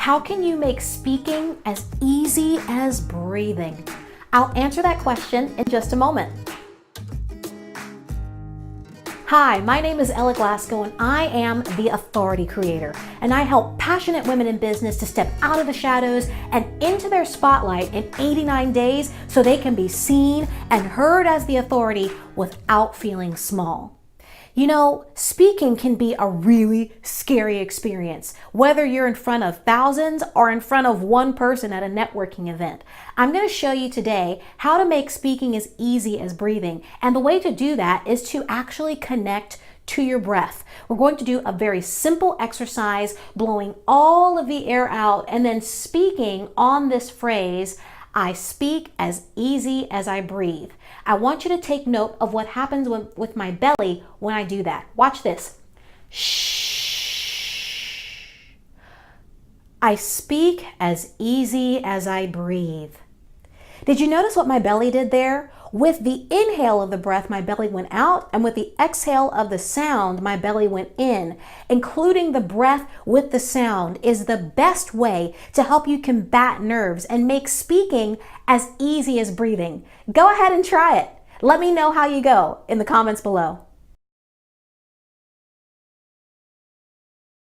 How can you make speaking as easy as breathing? I'll answer that question in just a moment. Hi, my name is Glasgow and I am the Authority Creator, and I help passionate women in business to step out of the shadows and into their spotlight in 89 days so they can be seen and heard as the authority without feeling small. You know, speaking can be a really scary experience, whether you're in front of thousands or in front of one person at a networking event. I'm going to show you today how to make speaking as easy as breathing. And the way to do that is to actually connect to your breath. We're going to do a very simple exercise, blowing all of the air out and then speaking on this phrase, I speak as easy as I breathe. I want you to take note of what happens with my belly when I do that. Watch this. Shh. I speak as easy as I breathe. Did you notice what my belly did there? With the inhale of the breath, my belly went out, and with the exhale of the sound, my belly went in. Including the breath with the sound is the best way to help you combat nerves and make speaking as easy as breathing. Go ahead and try it. Let me know how you go in the comments below.